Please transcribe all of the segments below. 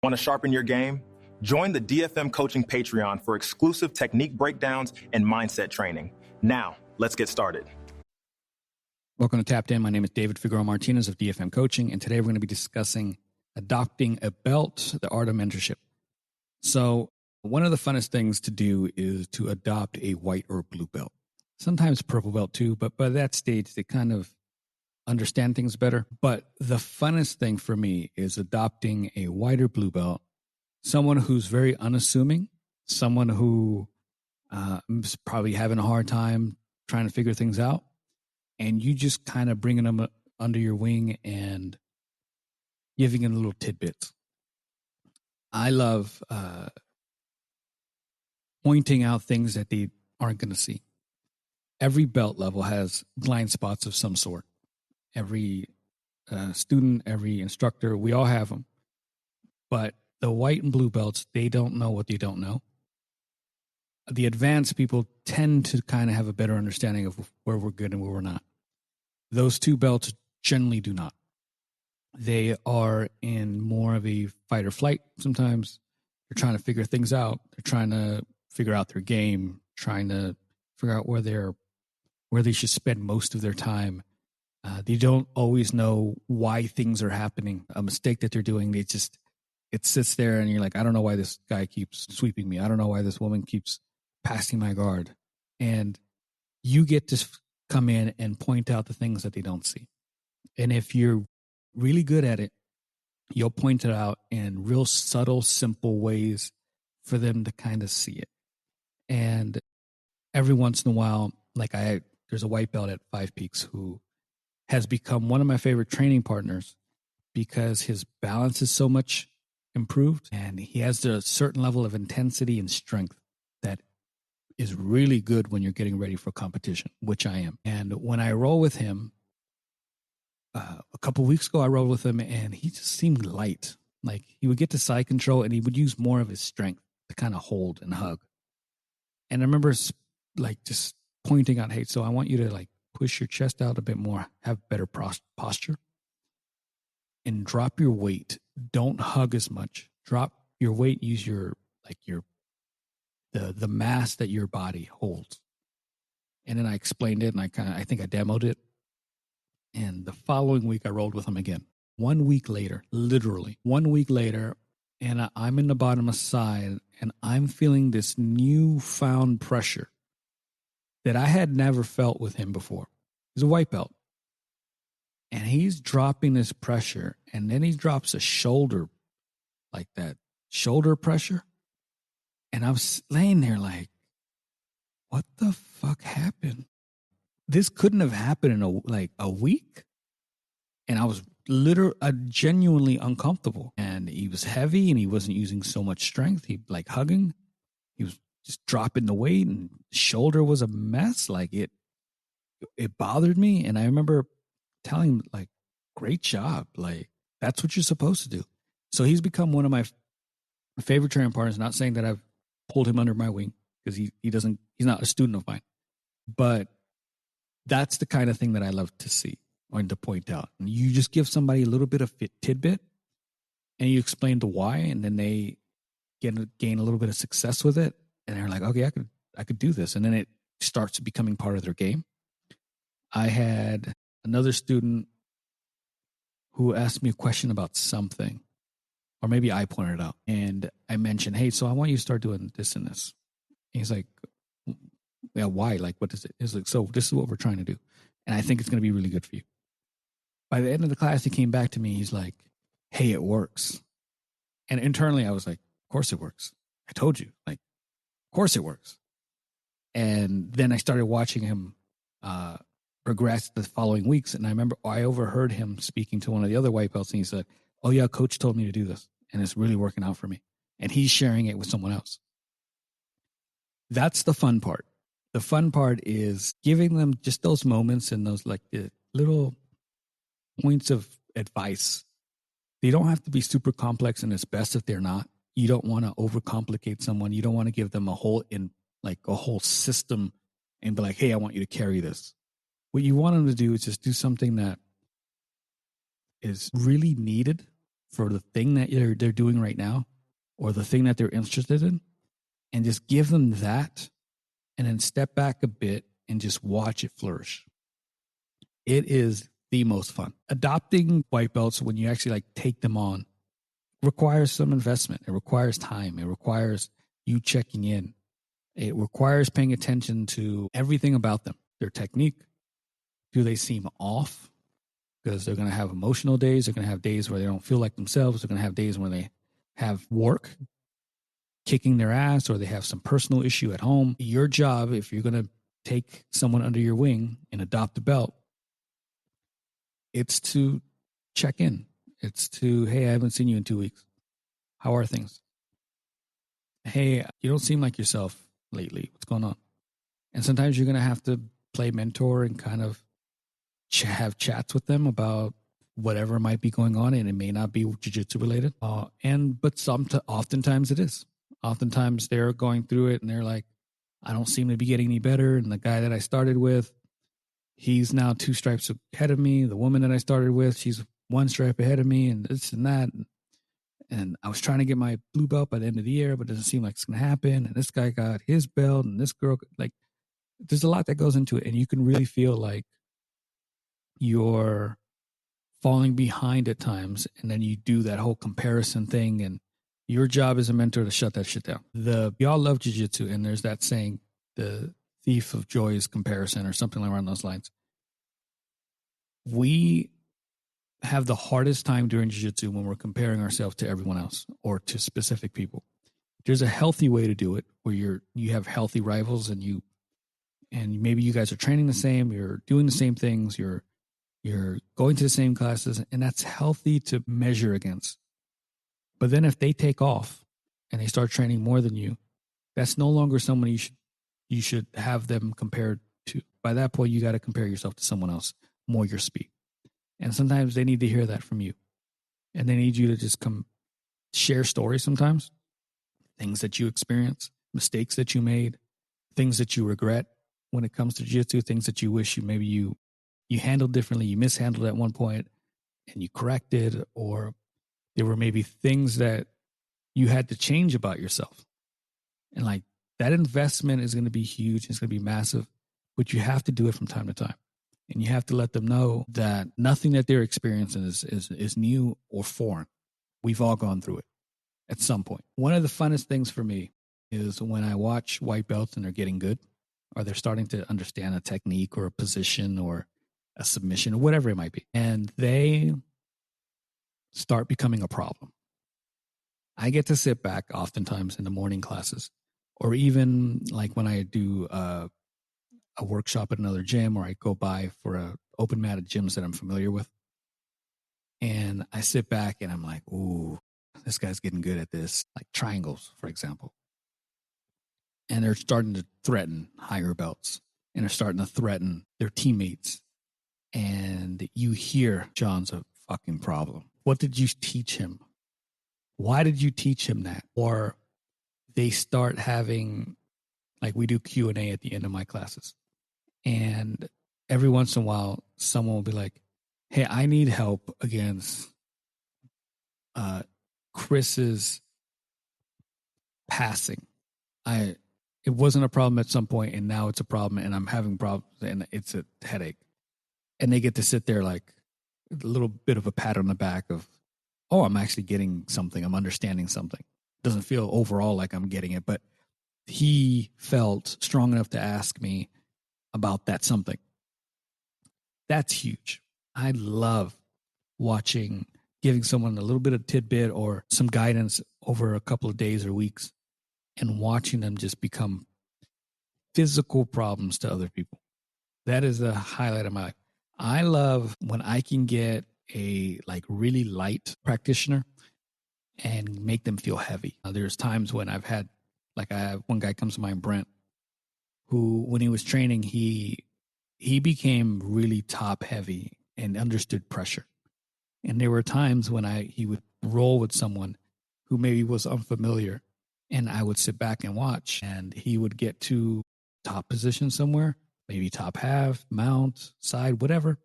Want to sharpen your game? Join the DFM Coaching Patreon for exclusive technique breakdowns and mindset training. Now, let's get started. Welcome to Tapped In. My name is David Figueroa Martinez of DFM Coaching, and today we're going to be discussing adopting a belt, the Art of Mentorship. So one of the funnest things to do is to adopt a white or blue belt. Sometimes purple belt too, but by that stage, they kind of understand things better. But the funnest thing for me is adopting a white or blue belt, someone who's very unassuming, someone who is probably having a hard time trying to figure things out, and you just kind of bringing them under your wing and giving them little tidbits. I love pointing out things that they aren't going to see. Every belt level has blind spots of some sort. Every student, every instructor, we all have them. But the white and blue belts, they don't know what they don't know. The advanced people tend to kind of have a better understanding of where we're good and where we're not. Those two belts generally do not. They are in more of a fight or flight. Sometimes they're trying to figure things out. They're trying to figure out their game, trying to figure out where they should spend most of their time. They don't always know why things are happening. A mistake that they're doing, it sits there and you're like, I don't know why this guy keeps sweeping me. I don't know why this woman keeps passing my guard. And you get to come in and point out the things that they don't see. And if you're really good at it, you'll point it out in real subtle, simple ways for them to kind of see it. And every once in a while, there's a white belt at Five Peaks who has become one of my favorite training partners because his balance is so much improved and he has a certain level of intensity and strength that is really good when you're getting ready for competition, which I am. And when I roll with him, a couple of weeks ago, I rolled with him and he just seemed light. Like he would get to side control and he would use more of his strength to kind of hold and hug. And I remember just pointing out, hey, so I want you to push your chest out a bit more, have better posture, and drop your weight. Don't hug as much. Drop your weight. Use the mass that your body holds. And then I explained it, and I think I demoed it. And the following week, I rolled with him again. 1 week later, literally 1 week later, and I'm in the bottom side, and I'm feeling this newfound pressure that I had never felt with him before. He's a white belt. And he's dropping this pressure, and then he drops a shoulder, like that shoulder pressure. And I was laying there like, what the fuck happened? This couldn't have happened in a week. And I was genuinely uncomfortable. And he was heavy and he wasn't using so much strength. He hugging. He was just dropping the weight, and the shoulder was a mess. It bothered me. And I remember telling him, great job. That's what you're supposed to do. So he's become one of my favorite training partners. Not saying that I've pulled him under my wing, because he's not a student of mine. But that's the kind of thing that I love to see or to point out. And you just give somebody a little bit of tidbit and you explain the why, and then they gain a little bit of success with it. And they're like, okay, I could do this. And then it starts becoming part of their game. I had another student who asked me a question about something, or maybe I pointed it out, and I mentioned, hey, so I want you to start doing this and this. And he's like, yeah, why? What is it? He's like, so this is what we're trying to do. And I think it's going to be really good for you. By the end of the class, he came back to me. He's like, hey, it works. And internally, I was like, of course it works. I told you, of course it works. And then I started watching him progress the following weeks. And I remember I overheard him speaking to one of the other white belts, and he said, oh yeah, coach told me to do this, and it's really working out for me. And he's sharing it with someone else. That's the fun part. The fun part is giving them just those moments and those the little points of advice. They don't have to be super complex, and it's best if they're not. You don't want to overcomplicate someone. You don't want to give them a whole system and be like, hey, I want you to carry this. What you want them to do is just do something that is really needed for the thing that they're doing right now or the thing that they're interested in, and just give them that, and then step back a bit and just watch it flourish. It is the most fun. Adopting white belts, when you actually like take them on, requires some investment. It requires time. It requires you checking in. It requires paying attention to everything about them. Their technique. Do they seem off? Because they're going to have emotional days. They're going to have days where they don't feel like themselves. They're going to have days where they have work kicking their ass, or they have some personal issue at home. Your job, if you're going to take someone under your wing and adopt a belt, it's to check in. It's to, hey, I haven't seen you in 2 weeks. How are things? Hey, you don't seem like yourself lately. What's going on? And sometimes you're going to have to play mentor and kind of have chats with them about whatever might be going on, and it may not be jiu-jitsu related. But oftentimes it is. Oftentimes they're going through it and they're like, I don't seem to be getting any better. And the guy that I started with, he's now 2 stripes ahead of me. The woman that I started with, she's 1 stripe ahead of me, and this and that. And I was trying to get my blue belt by the end of the year, but it doesn't seem like it's going to happen. And this guy got his belt, and this girl, like, there's a lot that goes into it. And you can really feel like you're falling behind at times. And then you do that whole comparison thing. And your job as a mentor to shut that shit down. We all love jiu-jitsu, and there's that saying, the thief of joy is comparison, or something around those lines. We have the hardest time during jiu-jitsu when we're comparing ourselves to everyone else or to specific people. There's a healthy way to do it where you have healthy rivals, and maybe you guys are training the same, you're doing the same things, you're going to the same classes, and that's healthy to measure against. But then if they take off and they start training more than you, that's no longer someone you should have them compared to. By that point, you got to compare yourself to someone else, more your speed. And sometimes they need to hear that from you. And they need you to just come share stories sometimes, things that you experience, mistakes that you made, things that you regret when it comes to jiu-jitsu, things that you wish you handled differently, you mishandled at one point and you corrected, or there were maybe things that you had to change about yourself. And like that investment is going to be huge. It's going to be massive, but you have to do it from time to time. And you have to let them know that nothing that they're experiencing is new or foreign. We've all gone through it at some point. One of the funnest things for me is when I watch white belts and they're getting good, or they're starting to understand a technique or a position or a submission or whatever it might be, and they start becoming a problem. I get to sit back oftentimes in the morning classes, or even like when I do a workshop at another gym, or I go by for a open mat at gyms that I'm familiar with. And I sit back and I'm like, ooh, this guy's getting good at this. Like triangles, for example. And they're starting to threaten higher belts, and they're starting to threaten their teammates. And you hear, John's a fucking problem. What did you teach him? Why did you teach him that? Or they start having, like we do Q&A at the end of my classes. And every once in a while, someone will be like, hey, I need help against Chris's passing. It wasn't a problem at some point, and now it's a problem, and I'm having problems, and it's a headache. And they get to sit there like a little bit of a pat on the back of, oh, I'm actually getting something. I'm understanding something. Doesn't feel overall like I'm getting it, but he felt strong enough to ask me about that something. That's huge. I love giving someone a little bit of tidbit or some guidance over a couple of days or weeks, and watching them just become physical problems to other people. That is the highlight of my life. I love when I can get a like really light practitioner and make them feel heavy. There's times when I've had, like I have one guy comes to mind, Brent, who when he was training, he became really top heavy and understood pressure. And there were times when he would roll with someone who maybe was unfamiliar, and I would sit back and watch, and he would get to top position somewhere, maybe top half, mount, side, whatever.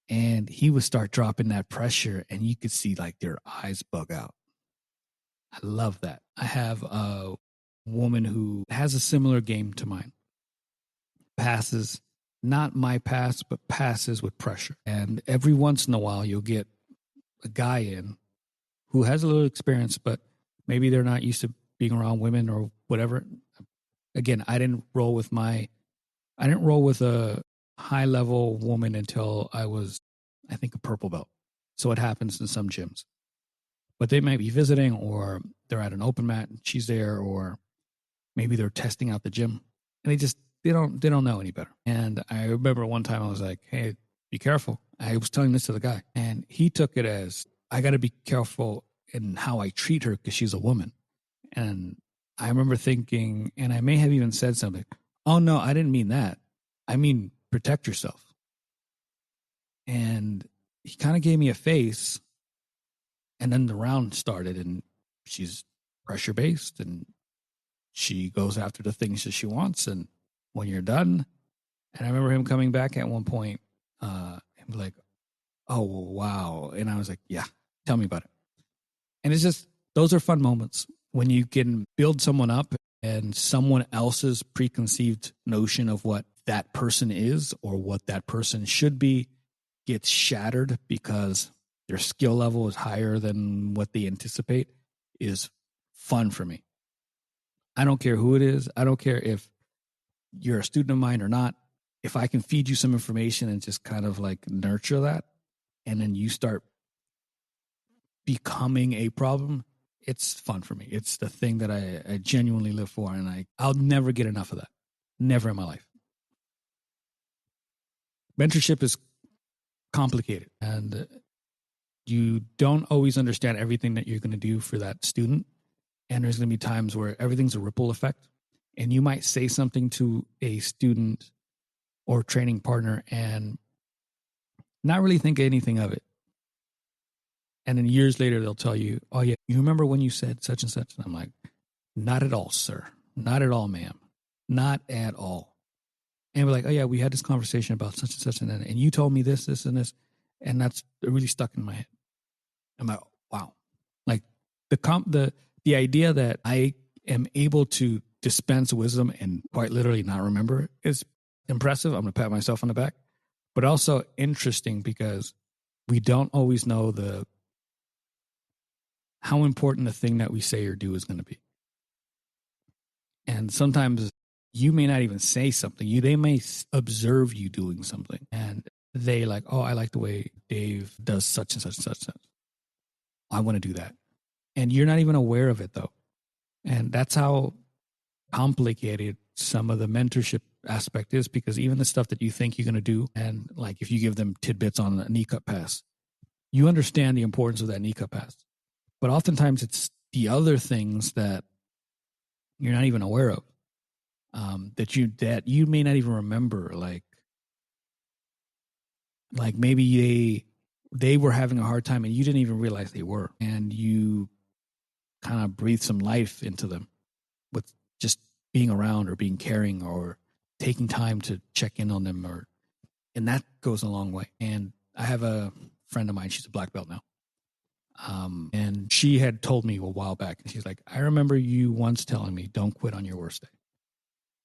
And he would start dropping that pressure, and you could see like their eyes bug out. I love that. I have a woman who has a similar game to mine. Passes, not my pass, but passes with pressure. And every once in a while, you'll get a guy in who has a little experience, but maybe they're not used to being around women or whatever. Again, I didn't roll with a high level woman until I was, I think, a purple belt. So it happens in some gyms. But they might be visiting, or they're at an open mat and she's there, or maybe they're testing out the gym, and they don't know any better. And I remember one time I was like, "Hey, be careful." I was telling this to the guy, and he took it as, I got to be careful in how I treat her because she's a woman. And I remember thinking, and I may have even said something, "Oh no, I didn't mean that. I mean, protect yourself." And he kind of gave me a face. And then the round started, and she's pressure based, and she goes after the things that she wants. And when you're done, and I remember him coming back at one point, and like, "Oh, wow." And I was like, "Yeah, tell me about it." And it's just, those are fun moments when you can build someone up and someone else's preconceived notion of what that person is or what that person should be gets shattered because their skill level is higher than what they anticipate, is fun for me. I don't care who it is. I don't care if you're a student of mine or not. If I can feed you some information and just kind of like nurture that, and then you start becoming a problem, it's fun for me. It's the thing that I genuinely live for, and I'll never get enough of that. Never in my life. Mentorship is complicated, and you don't always understand everything that you're going to do for that student. And there's going to be times where everything's a ripple effect, and you might say something to a student or training partner and not really think anything of it. And then years later, they'll tell you, "Oh yeah, you remember when you said such and such?" And I'm like, "Not at all, sir. Not at all, ma'am. Not at all." And we're like, "Oh yeah, we had this conversation about such and such, and you told me this, this, and this." And that's really stuck in my head. I'm like, wow. Like the idea that I am able to dispense wisdom and quite literally not remember it is impressive. I'm going to pat myself on the back, but also interesting because we don't always know how important the thing that we say or do is going to be. And sometimes you may not even say something. They may observe you doing something, and they like, "Oh, I like the way Dave does such and such and such and such. I want to do that." And you're not even aware of it though. And that's how complicated some of the mentorship aspect is, because even the stuff that you think you're going to do, and like if you give them tidbits on a knee cut pass, you understand the importance of that knee cut pass. But oftentimes it's the other things that you're not even aware of, that you may not even remember. Like maybe they were having a hard time and you didn't even realize they were, and you kind of breathe some life into them with just being around or being caring or taking time to check in on them, and that goes a long way. And I have a friend of mine, she's a black belt now. And she had told me a while back, and she's like, "I remember you once telling me, don't quit on your worst day."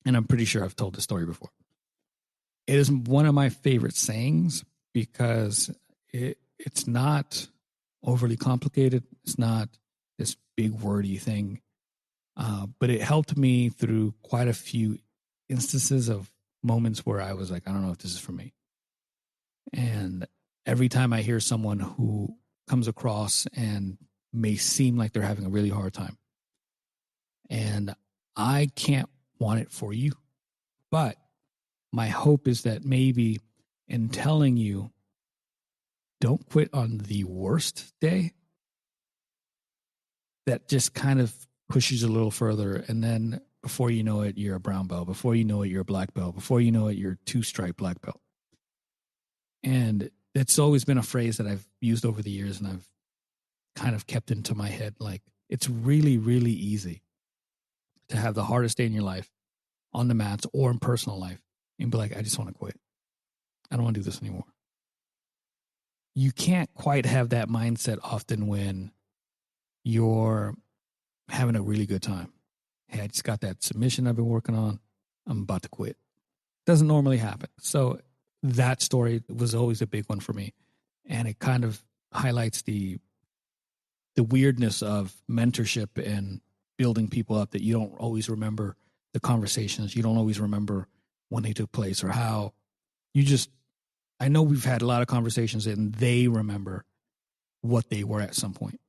And I'm pretty sure I've told this story before. It is one of my favorite sayings because it's not overly complicated. It's not this big wordy thing. But it helped me through quite a few instances of moments where I was like, "I don't know if this is for me." And every time I hear someone who comes across and may seem like they're having a really hard time, and I can't want it for you, but my hope is that maybe in telling you, don't quit on the worst day, that just kind of pushes you a little further. And then before you know it, you're a brown belt. Before you know it, you're a black belt. Before you know it, you're a 2-stripe black belt. And it's always been a phrase that I've used over the years, and I've kind of kept into my head. Like, it's really, really easy to have the hardest day in your life on the mats or in personal life and be like, "I just want to quit. I don't want to do this anymore." you can't quite have that mindset often when you're having a really good time. Hey, I just got that submission I've been working on. I'm about to quit. Doesn't normally happen. So that story was always a big one for me. And it kind of highlights the weirdness of mentorship and building people up, that you don't always remember the conversations. You don't always remember when they took place or how. I know we've had a lot of conversations and they remember what they were at some point.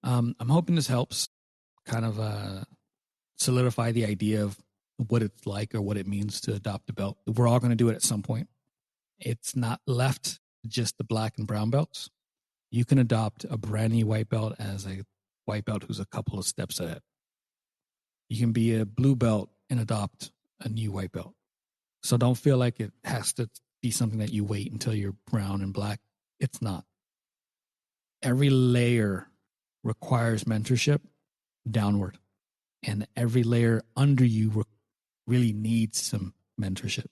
I'm hoping this helps kind of solidify the idea of what it's like or what it means to adopt a belt. We're all going to do it at some point. It's not left just the black and brown belts. You can adopt a brand new white belt as a white belt who's a couple of steps ahead. You can be a blue belt and adopt a new white belt. So don't feel like it has to be something that you wait until you're brown and black. It's not. Every layer requires mentorship downward, and every layer under you really needs some mentorship.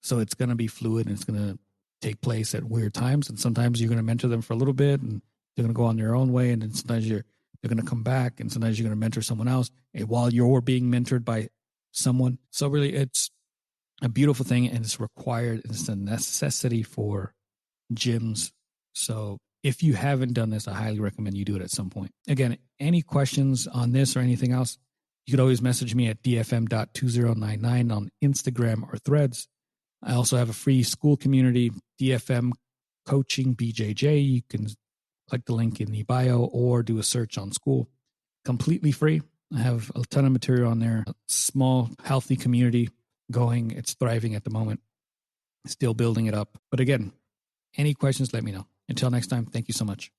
So it's going to be fluid, and it's going to take place at weird times. And sometimes you're going to mentor them for a little bit and they're going to go on their own way. And then sometimes they're going to come back, and sometimes you're going to mentor someone else while you're being mentored by someone. So really it's a beautiful thing, and it's required. It's a necessity for gyms. So if you haven't done this, I highly recommend you do it at some point. Again, any questions on this or anything else, you could always message me at dfm.2099 on Instagram or Threads. I also have a free school community, DFM Coaching BJJ. You can click the link in the bio or do a search on school. Completely free. I have a ton of material on there. A small, healthy community going. It's thriving at the moment. Still building it up. But again, any questions, let me know. Until next time, thank you so much.